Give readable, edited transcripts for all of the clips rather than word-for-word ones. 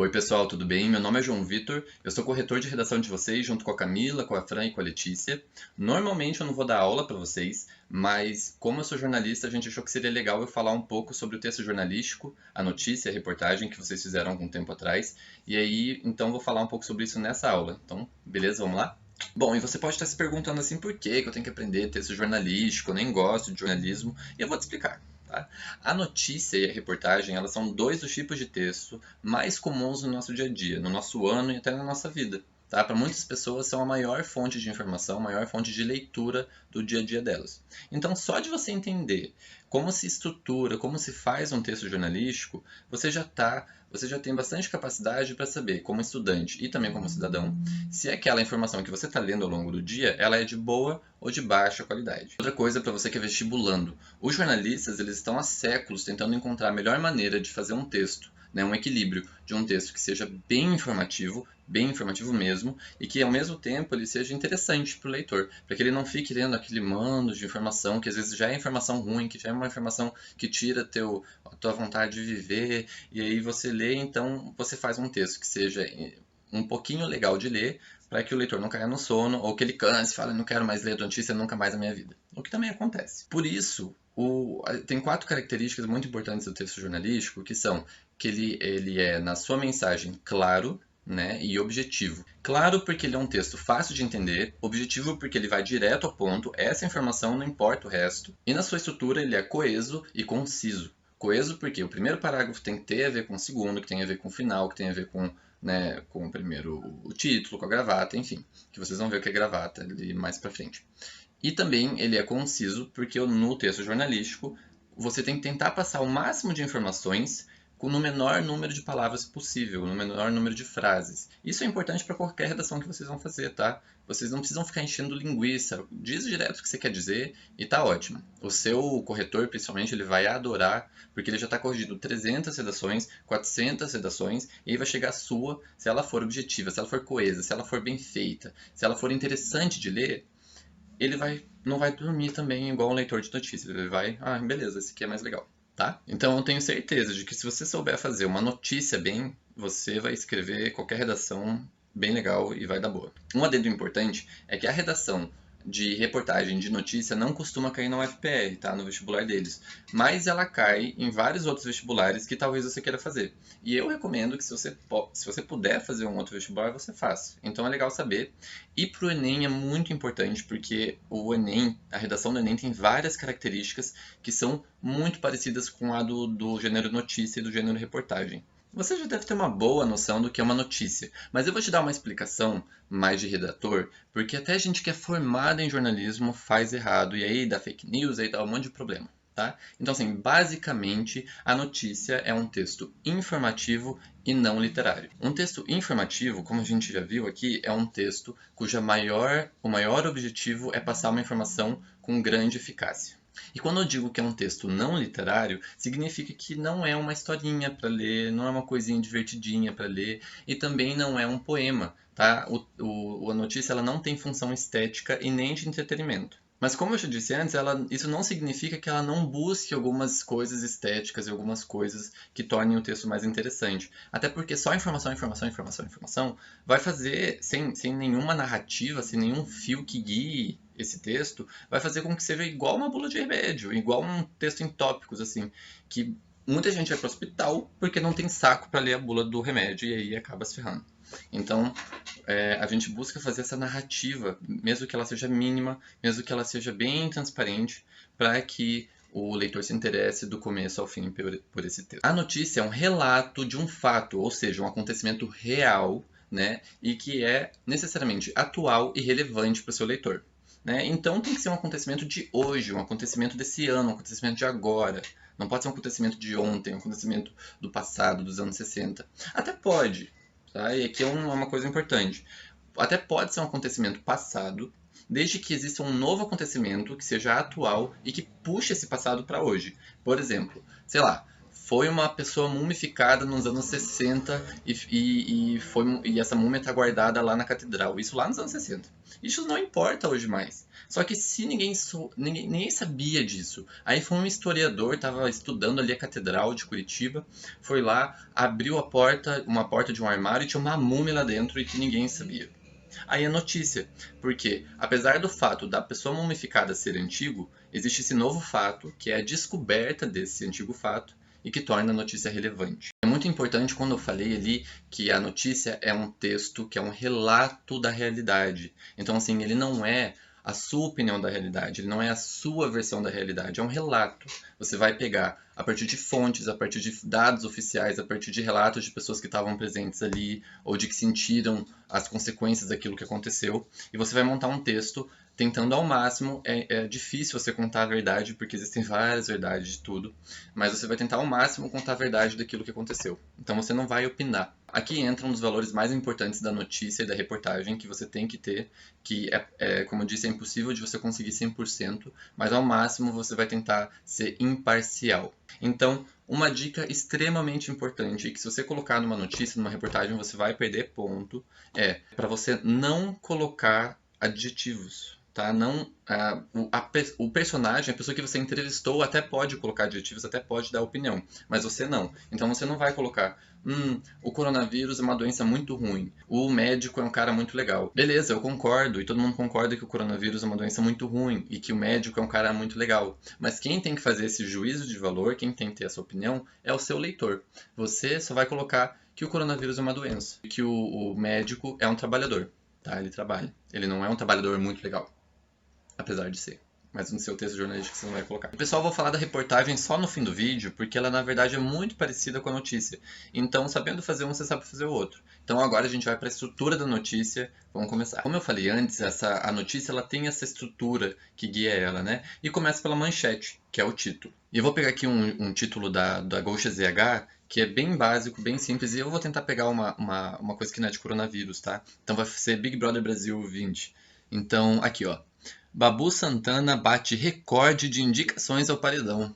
Oi pessoal, tudo bem? Meu nome é João Vitor, eu sou corretor de redação de vocês junto com a Camila, com a Fran e com a Letícia. Normalmente eu não vou dar aula para vocês, mas como eu sou jornalista, a gente achou que seria legal eu falar um pouco sobre o texto jornalístico, a notícia, a reportagem que vocês fizeram algum tempo atrás. E aí, então vou falar um pouco sobre isso nessa aula. Então, beleza? Vamos lá? Bom, e você pode estar se perguntando assim, por que que eu tenho que aprender texto jornalístico? Eu nem gosto de jornalismo, e eu vou te explicar. Tá? A notícia e a reportagem, elas são dois dos tipos de texto mais comuns no nosso dia a dia, no nosso ano e até na nossa vida. Tá? Para muitas pessoas são a maior fonte de informação, a maior fonte de leitura do dia a dia delas. Então, só de você entender como se estrutura, como se faz um texto jornalístico, você já tem bastante capacidade para saber, como estudante e também como cidadão, se aquela informação que você está lendo ao longo do dia, ela é de boa ou de baixa qualidade. Outra coisa para você que é vestibulando, os jornalistas eles estão há séculos tentando encontrar a melhor maneira de fazer um texto, né, um equilíbrio de um texto que seja bem informativo mesmo, e que ao mesmo tempo ele seja interessante para o leitor, para que ele não fique lendo aquele mando de informação que às vezes já é informação ruim, que já é uma informação que tira a tua vontade de viver, e aí você lê, então você faz um texto que seja um pouquinho legal de ler, para que o leitor não caia no sono, ou que ele canse e fale, não quero mais ler notícia nunca mais na minha vida. O que também acontece. Por isso, tem 4 características muito importantes do texto jornalístico, que são que ele é, na sua mensagem, claro, né, e objetivo. Claro porque ele é um texto fácil de entender, objetivo porque ele vai direto ao ponto, essa informação não importa o resto, e na sua estrutura ele é coeso e conciso. Coeso porque o primeiro parágrafo tem que ter a ver com o segundo, que tem a ver com o final, que tem a ver com, né, com o primeiro o título, com a gravata, enfim, que vocês vão ver o que é gravata ali mais pra frente. E também ele é conciso porque no texto jornalístico você tem que tentar passar o máximo de informações no menor número de palavras possível, no menor número de frases. Isso é importante para qualquer redação que vocês vão fazer, tá? Vocês não precisam ficar enchendo linguiça, diz direto o que você quer dizer e tá ótimo. O seu corretor, principalmente, ele vai adorar, porque ele já está corrigindo 300 redações, 400 redações, e aí vai chegar a sua, se ela for objetiva, se ela for coesa, se ela for bem feita, se ela for interessante de ler, não vai dormir também igual um leitor de notícias. Ele vai, beleza, esse aqui é mais legal, tá? Então eu tenho certeza de que se você souber fazer uma notícia bem, você vai escrever qualquer redação bem legal e vai dar boa. Um adendo importante é que a redação de reportagem de notícia não costuma cair na UFPR, tá? No vestibular deles. Mas ela cai em vários outros vestibulares que talvez você queira fazer. E eu recomendo que se você puder fazer um outro vestibular, você faça. Então é legal saber. E para o Enem é muito importante, porque o Enem, a redação do Enem tem várias características que são muito parecidas com a do gênero notícia e do gênero reportagem. Você já deve ter uma boa noção do que é uma notícia, mas eu vou te dar uma explicação mais de redator, porque até gente que é formada em jornalismo faz errado, e aí dá fake news, aí dá um monte de problema, tá? Então, assim, basicamente, a notícia é um texto informativo e não literário. Um texto informativo, como a gente já viu aqui, é um texto o maior objetivo é passar uma informação com grande eficácia. E quando eu digo que é um texto não literário, significa que não é uma historinha para ler, não é uma coisinha divertidinha para ler, e também não é um poema, tá? A notícia ela não tem função estética e nem de entretenimento. Mas como eu já disse antes, isso não significa que ela não busque algumas coisas estéticas e algumas coisas que tornem o texto mais interessante. Até porque só informação vai fazer, sem nenhuma narrativa, sem nenhum fio que guie esse texto, vai fazer com que seja igual uma bula de remédio, igual um texto em tópicos, assim, que muita gente vai para o hospital porque não tem saco para ler a bula do remédio e aí acaba se ferrando. Então, a gente busca fazer essa narrativa, mesmo que ela seja mínima, mesmo que ela seja bem transparente, para que o leitor se interesse do começo ao fim por esse texto. A notícia é um relato de um fato, ou seja, um acontecimento real, né, e que é necessariamente atual e relevante para o seu leitor. Né? Então tem que ser um acontecimento de hoje, um acontecimento desse ano, um acontecimento de agora. Não pode ser um acontecimento de ontem, um acontecimento do passado, dos anos 60. Até pode, tá? E aqui é uma coisa importante. Até pode ser um acontecimento passado, desde que exista um novo acontecimento que seja atual e que puxe esse passado para hoje. Por exemplo, sei lá, foi uma pessoa mumificada nos anos 60 e essa múmia está guardada lá na catedral. Isso lá nos anos 60. Isso não importa hoje mais. Só que se ninguém sabia disso. Aí foi um historiador, estava estudando ali a catedral de Curitiba, foi lá, abriu uma porta de um armário e tinha uma múmia lá dentro e que ninguém sabia. Aí a notícia, porque apesar do fato da pessoa mumificada ser antigo, existe esse novo fato, que é a descoberta desse antigo fato e que torna a notícia relevante. É muito importante quando eu falei ali que a notícia é um texto que é um relato da realidade. Então, assim, ele não é a sua opinião da realidade, ele não é a sua versão da realidade, é um relato. Você vai pegar a partir de fontes, a partir de dados oficiais, a partir de relatos de pessoas que estavam presentes ali ou de que sentiram as consequências daquilo que aconteceu, e você vai montar um texto tentando ao máximo. É difícil você contar a verdade, porque existem várias verdades de tudo, mas você vai tentar ao máximo contar a verdade daquilo que aconteceu. Então você não vai opinar. Aqui entra um dos valores mais importantes da notícia e da reportagem que você tem que ter, que como eu disse, é impossível de você conseguir 100%, mas ao máximo você vai tentar ser imparcial. Então, uma dica extremamente importante, que se você colocar numa notícia, numa reportagem, você vai perder ponto, é para você não colocar adjetivos. Tá? Não, o personagem, a pessoa que você entrevistou, até pode colocar adjetivos, até pode dar opinião, mas você não. Então você não vai colocar, o coronavírus é uma doença muito ruim, o médico é um cara muito legal. Beleza, eu concordo, e todo mundo concorda que o coronavírus é uma doença muito ruim e que o médico é um cara muito legal. Mas quem tem que fazer esse juízo de valor, quem tem que ter essa opinião, é o seu leitor. Você só vai colocar que o coronavírus é uma doença, que o médico é um trabalhador. Tá? Ele trabalha. Ele não é um trabalhador muito legal. Apesar de ser. Mas no seu texto jornalístico você não vai colocar. Pessoal, vou falar da reportagem só no fim do vídeo, porque ela na verdade é muito parecida com a notícia. Então, sabendo fazer um, você sabe fazer o outro. Então agora a gente vai para a estrutura da notícia. Vamos começar. Como eu falei antes, a notícia ela tem essa estrutura que guia ela, né? E começa pela manchete, que é o título. E eu vou pegar aqui um título da Gaucha ZH, que é bem básico, bem simples, e eu vou tentar pegar uma coisa que não é de coronavírus, tá? Então vai ser Big Brother Brasil 20. Então, aqui ó. Babu Santana bate recorde de indicações ao paredão.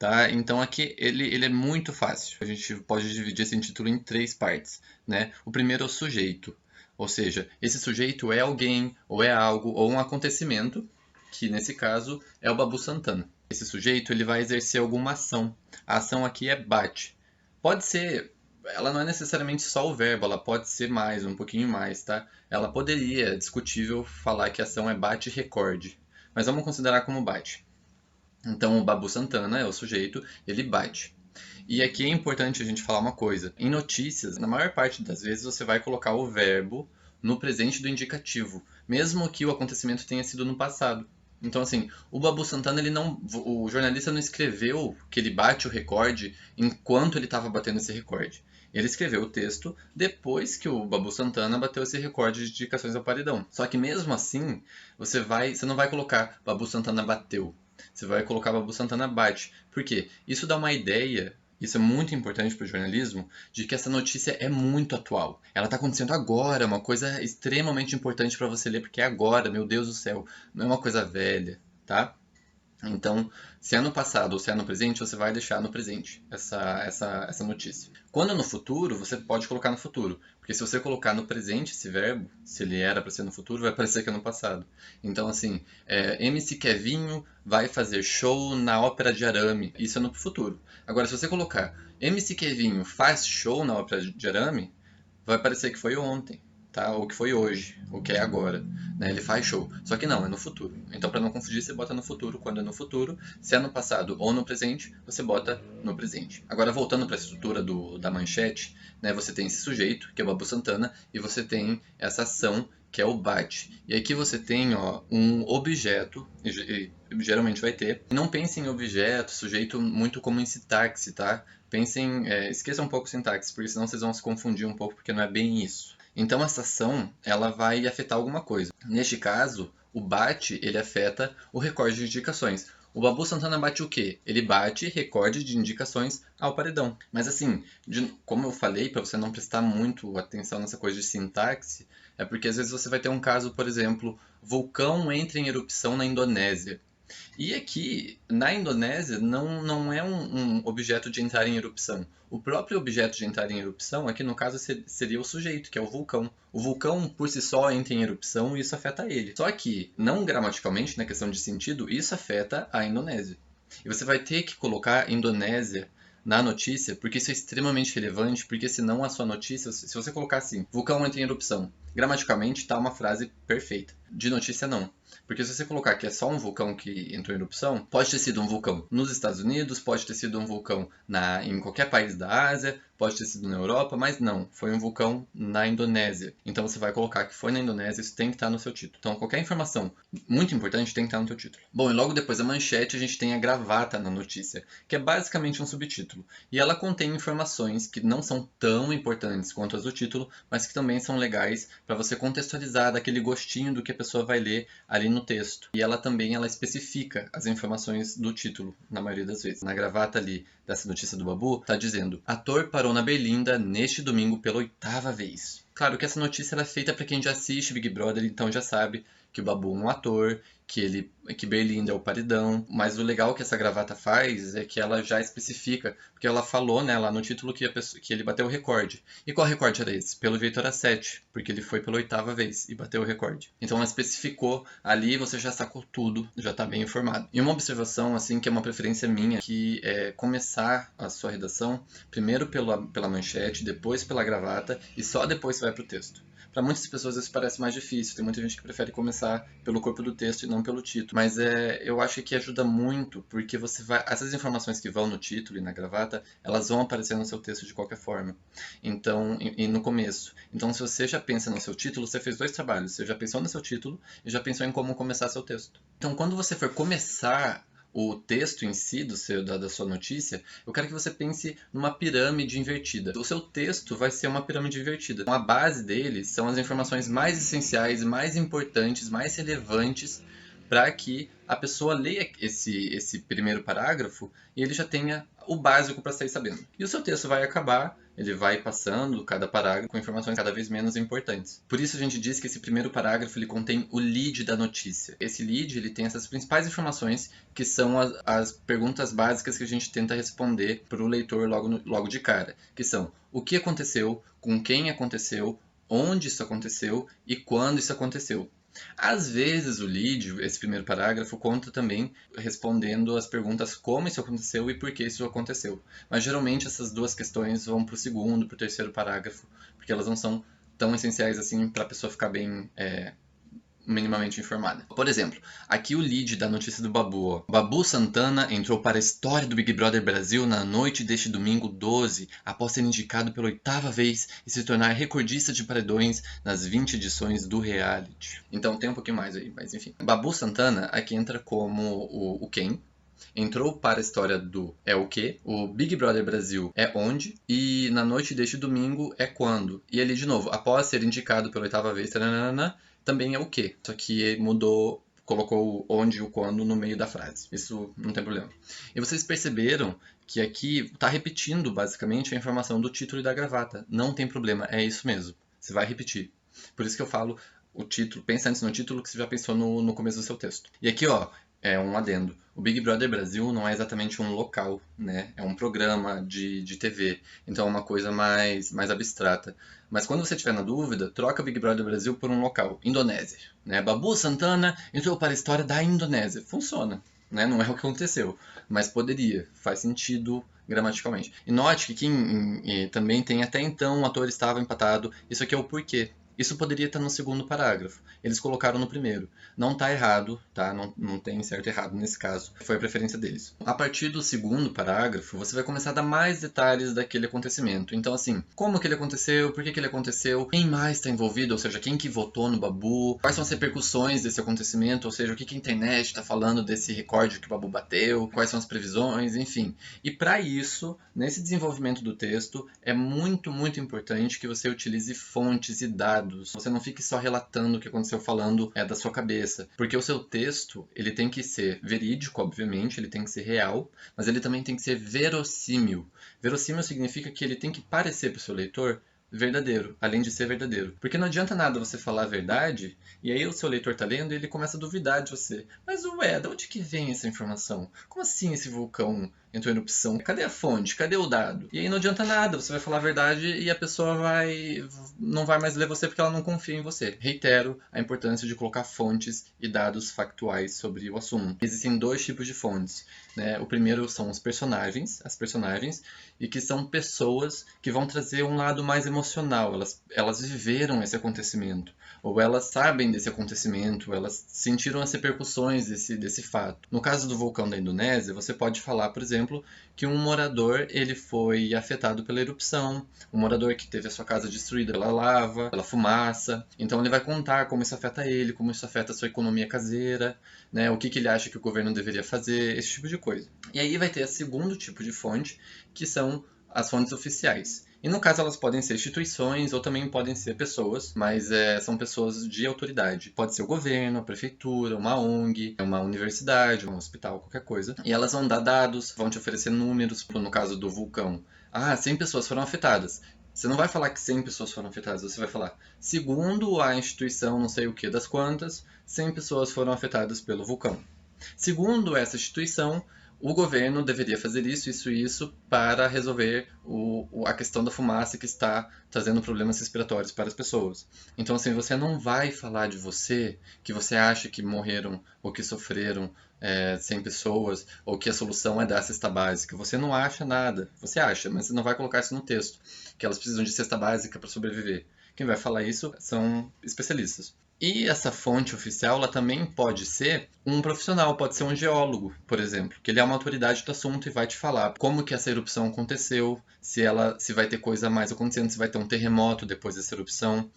Tá? Então aqui ele é muito fácil. A gente pode dividir esse título em 3 partes. Né? O primeiro é o sujeito. Ou seja, esse sujeito é alguém, ou é algo, ou um acontecimento, que nesse caso é o Babu Santana. Esse sujeito ele vai exercer alguma ação. A ação aqui é bate. Pode ser, ela não é necessariamente só o verbo, ela pode ser mais, um pouquinho mais, tá? Ela poderia, é discutível, falar que a ação é bate recorde, mas vamos considerar como bate. Então o Babu Santana é o sujeito, ele bate. E aqui é importante a gente falar uma coisa. Em notícias, na maior parte das vezes você vai colocar o verbo no presente do indicativo, mesmo que o acontecimento tenha sido no passado. Então, assim, o Babu Santana, o jornalista não escreveu que ele bate o recorde enquanto ele estava batendo esse recorde. Ele escreveu o texto depois que o Babu Santana bateu esse recorde de indicações ao paredão. Só que mesmo assim, você não vai colocar Babu Santana bateu. Você vai colocar Babu Santana bate. Por quê? Isso dá uma ideia. Isso é muito importante para o jornalismo, de que essa notícia é muito atual. Ela está acontecendo agora, uma coisa extremamente importante para você ler, porque é agora, meu Deus do céu, não é uma coisa velha, tá? Então, se é no passado ou se é no presente, você vai deixar no presente essa notícia. Quando é no futuro, você pode colocar no futuro. Porque se você colocar no presente esse verbo, se ele era para ser no futuro, vai parecer que é no passado. Então, assim, MC Kevinho vai fazer show na Ópera de Arame. Isso é no futuro. Agora, se você colocar MC Kevinho faz show na Ópera de Arame, vai parecer que foi ontem. Tá? Ou que foi hoje, ou que é agora, né? Ele faz show. Só que não, é no futuro. Então, para não confundir, você bota no futuro quando é no futuro. Se é no passado ou no presente, você bota no presente. Agora, voltando para a estrutura da manchete, né? Você tem esse sujeito, que é o Babu Santana, e você tem essa ação, que é o bate. E aqui você tem um objeto, e geralmente vai ter. Não pense em objeto, sujeito, muito como em sintaxe, tá? Pensem, esqueçam um pouco sintaxe, porque senão vocês vão se confundir um pouco, porque não é bem isso. Então essa ação ela vai afetar alguma coisa. Neste caso, o bate ele afeta o recorde de indicações. O Babu Santana bate o quê? Ele bate recorde de indicações ao paredão. Mas assim, como eu falei, para você não prestar muito atenção nessa coisa de sintaxe, é porque às vezes você vai ter um caso, por exemplo, vulcão entra em erupção na Indonésia. E aqui, na Indonésia, não é um objeto de entrar em erupção. O próprio objeto de entrar em erupção, aqui no caso, seria o sujeito, que é o vulcão. O vulcão, por si só, entra em erupção e isso afeta ele. Só que, não gramaticalmente, na questão de sentido, isso afeta a Indonésia. E você vai ter que colocar Indonésia na notícia, porque isso é extremamente relevante, porque senão a sua notícia, se você colocar assim, vulcão entra em erupção, gramaticalmente tá uma frase perfeita. De notícia não. Porque se você colocar que é só um vulcão que entrou em erupção, pode ter sido um vulcão nos Estados Unidos, pode ter sido um vulcão em qualquer país da Ásia, pode ter sido na Europa, mas não, foi um vulcão na Indonésia. Então você vai colocar que foi na Indonésia, isso tem que estar no seu título. Então qualquer informação muito importante tem que estar no seu título. Bom, e logo depois da manchete a gente tem a gravata na notícia, que é basicamente um subtítulo. E ela contém informações que não são tão importantes quanto as do título, mas que também são legais para você contextualizar daquele gostinho do que a pessoa vai ler ali no texto. E ela também especifica as informações do título, na maioria das vezes. Na gravata ali dessa notícia do Babu, tá dizendo: ator parou na Berlinda neste domingo pela 8ª vez. Claro que essa notícia é feita para quem já assiste Big Brother, então já sabe que o Babu é um ator, que Berlinda é o paredão, mas o legal que essa gravata faz é que ela já especifica, porque ela falou, né, lá no título que ele bateu o recorde. E qual recorde era esse? Pelo jeito era 7, porque ele foi pela 8ª vez e bateu o recorde. Então ela especificou ali, você já sacou tudo, já está bem informado. E uma observação, assim, que é uma preferência minha, que é começar a sua redação primeiro pela manchete, depois pela gravata e só depois você vai para o texto. Para muitas pessoas isso parece mais difícil, tem muita gente que prefere começar pelo corpo do texto e não pelo título. Mas eu acho que ajuda muito, porque essas informações que vão no título e na gravata, elas vão aparecer no seu texto de qualquer forma. Então, e no começo. Então, se você já pensa no seu título, você fez 2 trabalhos. Você já pensou no seu título e já pensou em como começar seu texto. Então, quando você for começar o texto em si da sua notícia, eu quero que você pense numa pirâmide invertida. O seu texto vai ser uma pirâmide invertida. Então, a base dele são as informações mais essenciais, mais importantes, mais relevantes para que a pessoa leia esse primeiro parágrafo e ele já tenha o básico para sair sabendo. E o seu texto vai acabar, ele vai passando cada parágrafo com informações cada vez menos importantes. Por isso a gente diz que esse primeiro parágrafo ele contém o lead da notícia. Esse lead ele tem essas principais informações que são as perguntas básicas que a gente tenta responder para o leitor logo de cara, que são: o que aconteceu, com quem aconteceu, onde isso aconteceu e quando isso aconteceu. Às vezes o lead, esse primeiro parágrafo, conta também respondendo as perguntas como isso aconteceu e por que isso aconteceu. Mas geralmente essas 2 questões vão para o segundo, para o terceiro parágrafo, porque elas não são tão essenciais assim para a pessoa ficar bem minimamente informada. Por exemplo, aqui o lead da notícia do Babu. Ó. Babu Santana entrou para a história do Big Brother Brasil na noite deste domingo 12, após ser indicado pela 8ª vez e se tornar recordista de paredões nas 20 edições do reality. Então tem um pouquinho mais aí, mas enfim. Babu Santana aqui entra como o quem. Entrou para a história do é o que, o Big Brother Brasil é onde, e na noite deste domingo é quando. E ali de novo, após ser indicado pela 8ª vez, taranana, também é o que. Só que mudou, colocou o onde e o quando no meio da frase. Isso não tem problema. E vocês perceberam que aqui está repetindo basicamente a informação do título e da gravata. Não tem problema, é isso mesmo. Você vai repetir. Por isso que eu falo o título, pensa antes no título que você já pensou no começo do seu texto. E aqui, ó, é um adendo. O Big Brother Brasil não é exatamente um local, né? É um programa de TV. Então é uma coisa mais abstrata. Mas quando você estiver na dúvida, troca Big Brother Brasil por um local. Indonésia. Né? Babu Santana entrou para a história da Indonésia. Funciona. Né? Não é o que aconteceu. Mas poderia. Faz sentido gramaticalmente. E note que aqui também tem até então o ator estava empatado. Isso aqui é o porquê. Isso poderia estar no segundo parágrafo. Eles colocaram no primeiro. Não está errado, tá? Não tem certo e errado nesse caso. Foi a preferência deles. A partir do segundo parágrafo, você vai começar a dar mais detalhes daquele acontecimento. Então, assim, como que ele aconteceu, por que ele aconteceu, quem mais está envolvido, ou seja, quem que votou no Babu, quais são as repercussões desse acontecimento, ou seja, o que a internet está falando desse recorde que o Babu bateu, quais são as previsões, enfim. E para isso, nesse desenvolvimento do texto, é muito, muito importante que você utilize fontes e dados. Você não fique só relatando o que aconteceu falando da sua cabeça. Porque o seu texto, ele tem que ser verídico, obviamente, ele tem que ser real, mas ele também tem que ser verossímil. Verossímil significa que ele tem que parecer para o seu leitor verdadeiro, além de ser verdadeiro. Porque não adianta nada você falar a verdade, e aí o seu leitor tá lendo e ele começa a duvidar de você. Mas ué, de onde que vem essa informação? Como assim esse vulcão entrou em erupção? Cadê a fonte? Cadê o dado? E aí não adianta nada, você vai falar a verdade e a pessoa não vai mais ler você porque ela não confia em você. Reitero a importância de colocar fontes e dados factuais sobre o assunto. Existem dois tipos de fontes, né? O primeiro são as personagens, e que são pessoas que vão trazer um lado mais emocional. Elas viveram esse acontecimento, ou elas sabem desse acontecimento, elas sentiram as repercussões desse fato. No caso do vulcão da Indonésia, você pode falar, por exemplo, que um morador ele foi afetado pela erupção, um morador que teve a sua casa destruída pela lava, pela fumaça. Então ele vai contar como isso afeta ele, como isso afeta a sua economia caseira, né, o que ele acha que o governo deveria fazer, esse tipo de coisa. E aí vai ter o segundo tipo de fonte, que são as fontes oficiais. E no caso elas podem ser instituições ou também podem ser pessoas, mas são pessoas de autoridade. Pode ser o governo, a prefeitura, uma ONG, uma universidade, um hospital, qualquer coisa. E elas vão dar dados, vão te oferecer números, no caso do vulcão. 100 pessoas foram afetadas. Você não vai falar que 100 pessoas foram afetadas, você vai falar, segundo a instituição não sei o que das quantas, 100 pessoas foram afetadas pelo vulcão. Segundo essa instituição, o governo deveria fazer isso e isso para resolver a questão da fumaça que está trazendo problemas respiratórios para as pessoas. Então, assim, você não vai falar de você, que você acha que morreram ou que sofreram 100 pessoas, ou que a solução é dar cesta básica. Você não acha nada. Você acha, mas você não vai colocar isso no texto, que elas precisam de cesta básica para sobreviver. Quem vai falar isso são especialistas. E essa fonte oficial, ela também pode ser um profissional, pode ser um geólogo, por exemplo, que ele é uma autoridade do assunto e vai te falar como que essa erupção aconteceu, se vai ter coisa mais acontecendo, se vai ter um terremoto depois dessa erupção,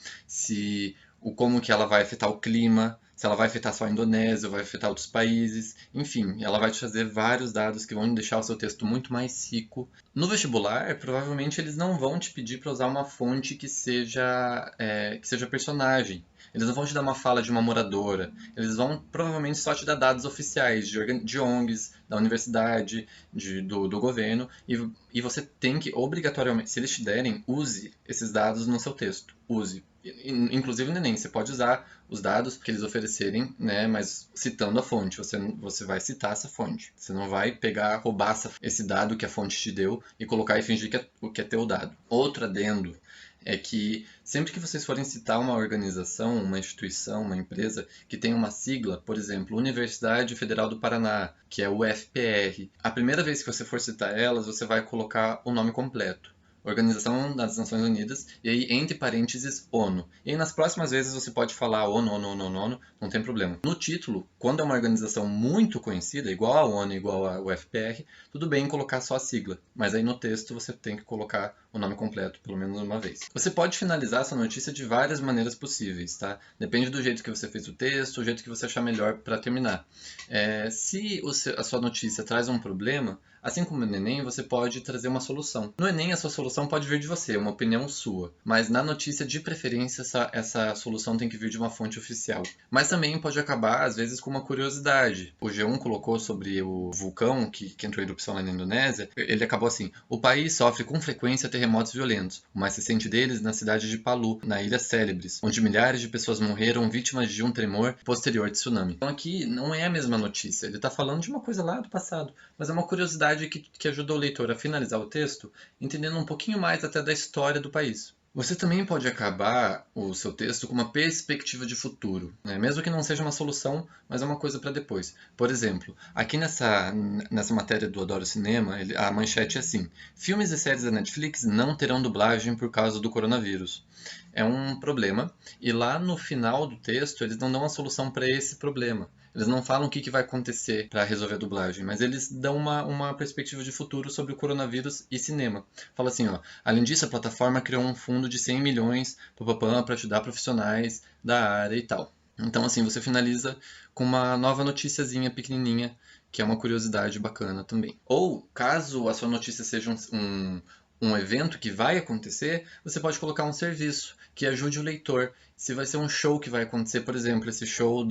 como que ela vai afetar o clima, se ela vai afetar só a Indonésia, ou vai afetar outros países, enfim, ela vai te trazer vários dados que vão deixar o seu texto muito mais rico. No vestibular, provavelmente eles não vão te pedir para usar uma fonte que seja personagem. Eles não vão te dar uma fala de uma moradora. Eles vão provavelmente só te dar dados oficiais de ONGs, da universidade, do governo. E você tem que, obrigatoriamente, se eles te derem, use esses dados no seu texto. Use. Inclusive no Enem, você pode usar os dados que eles oferecerem, né, mas citando a fonte. Você vai citar essa fonte. Você não vai roubar esse dado que a fonte te deu e colocar e fingir que é teu dado. Outro adendo é que sempre que vocês forem citar uma organização, uma instituição, uma empresa que tem uma sigla, por exemplo, Universidade Federal do Paraná, que é o UFPR, a primeira vez que você for citar elas, você vai colocar o nome completo. Organização das Nações Unidas, e aí entre parênteses ONU. E aí nas próximas vezes você pode falar ONU, não tem problema. No título, quando é uma organização muito conhecida, igual a ONU, igual a UFPR, tudo bem colocar só a sigla, mas aí no texto você tem que colocar o nome completo, pelo menos uma vez. Você pode finalizar sua notícia de várias maneiras possíveis, tá? Depende do jeito que você fez o texto, o jeito que você achar melhor para terminar. Se a sua notícia traz um problema, assim como no Enem, você pode trazer uma solução. No Enem, a sua solução pode vir de você, uma opinião sua. Mas na notícia, de preferência, essa solução tem que vir de uma fonte oficial. Mas também pode acabar, às vezes, com uma curiosidade. O G1 colocou sobre o vulcão que entrou em erupção lá na Indonésia. Ele acabou assim: o país sofre com frequência terremotos violentos. O mais recente deles na cidade de Palu, na Ilha Célebres, onde milhares de pessoas morreram vítimas de um tremor posterior de tsunami. Então aqui não é a mesma notícia. Ele está falando de uma coisa lá do passado, mas é uma curiosidade que ajuda o leitor a finalizar o texto, entendendo um pouquinho mais até da história do país. Você também pode acabar o seu texto com uma perspectiva de futuro, né? Mesmo que não seja uma solução, mas é uma coisa para depois. Por exemplo, aqui nessa matéria do Adoro Cinema, a manchete é assim: filmes e séries da Netflix não terão dublagem por causa do coronavírus. É um problema, e lá no final do texto eles não dão uma solução para esse problema. Eles não falam o que vai acontecer para resolver a dublagem, mas eles dão uma perspectiva de futuro sobre o coronavírus e cinema. Fala assim, ó: além disso, a plataforma criou um fundo de 100 milhões para ajudar profissionais da área e tal. Então, assim, você finaliza com uma nova noticiazinha pequenininha, que é uma curiosidade bacana também. Ou, caso a sua notícia seja um evento que vai acontecer, você pode colocar um serviço que ajude o leitor. Se vai ser um show que vai acontecer, por exemplo, esse show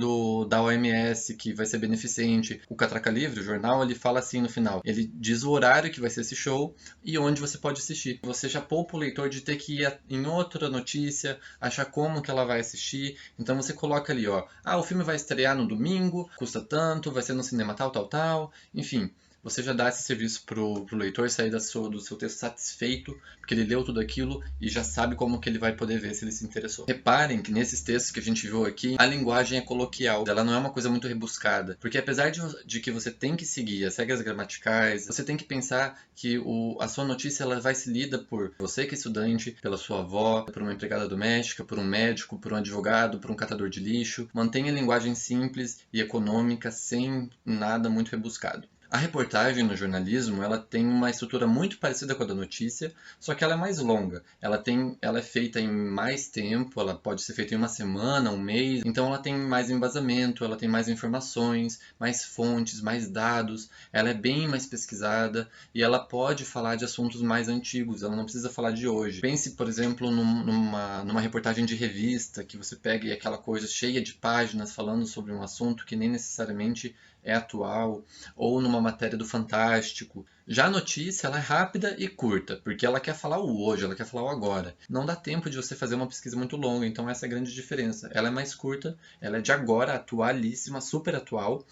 da OMS, que vai ser beneficente, o Catraca Livre, o jornal, ele fala assim no final. Ele diz o horário que vai ser esse show e onde você pode assistir. Você já poupa o leitor de ter que ir em outra notícia, achar como que ela vai assistir. Então você coloca ali, ó, o filme vai estrear no domingo, custa tanto, vai ser no cinema tal, tal, tal, enfim. Você já dá esse serviço pro leitor sair do seu texto satisfeito, porque ele leu tudo aquilo e já sabe como que ele vai poder ver se ele se interessou. Reparem que nesses textos que a gente viu aqui, a linguagem é coloquial, ela não é uma coisa muito rebuscada, porque apesar de que você tem que seguir as regras gramaticais, você tem que pensar que a sua notícia ela vai ser lida por você que é estudante, pela sua avó, por uma empregada doméstica, por um médico, por um advogado, por um catador de lixo. Mantenha a linguagem simples e econômica, sem nada muito rebuscado. A reportagem no jornalismo, ela tem uma estrutura muito parecida com a da notícia, só que ela é mais longa. Ela é feita em mais tempo, ela pode ser feita em uma semana, um mês, então ela tem mais embasamento, ela tem mais informações, mais fontes, mais dados, ela é bem mais pesquisada e ela pode falar de assuntos mais antigos, ela não precisa falar de hoje. Pense, por exemplo, numa reportagem de revista, que você pega e aquela coisa cheia de páginas falando sobre um assunto que nem necessariamente é atual, ou numa matéria do Fantástico. Já a notícia, ela é rápida e curta, porque ela quer falar o hoje, ela quer falar o agora. Não dá tempo de você fazer uma pesquisa muito longa, então essa é a grande diferença. Ela é mais curta, ela é de agora, atualíssima, super atual,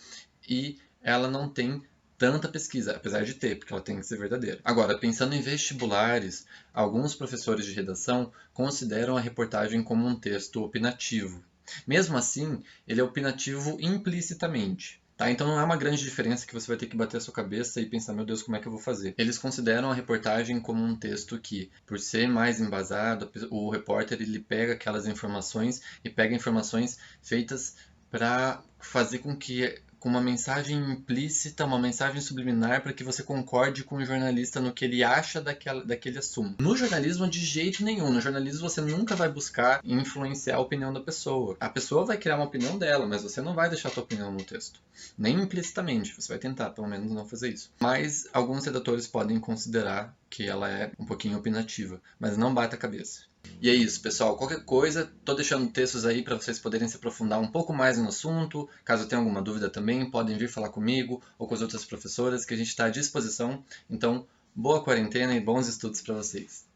e ela não tem tanta pesquisa, apesar de ter, porque ela tem que ser verdadeira. Agora, pensando em vestibulares, alguns professores de redação consideram a reportagem como um texto opinativo. Mesmo assim, ele é opinativo implicitamente. Tá? Então não é uma grande diferença que você vai ter que bater a sua cabeça e pensar, meu Deus, como é que eu vou fazer? Eles consideram a reportagem como um texto que, por ser mais embasado, o repórter ele pega aquelas informações e pega informações feitas para fazer com uma mensagem implícita, uma mensagem subliminar para que você concorde com o jornalista no que ele acha daquele assunto. No jornalismo, de jeito nenhum. No jornalismo, você nunca vai buscar influenciar a opinião da pessoa. A pessoa vai criar uma opinião dela, mas você não vai deixar a sua opinião no texto. Nem implicitamente. Você vai tentar, pelo menos, não fazer isso. Mas alguns redatores podem considerar que ela é um pouquinho opinativa, mas não bata a cabeça. E é isso, pessoal. Qualquer coisa, tô deixando textos aí para vocês poderem se aprofundar um pouco mais no assunto. Caso tenham alguma dúvida também, podem vir falar comigo ou com as outras professoras, que a gente está à disposição. Então, boa quarentena e bons estudos para vocês.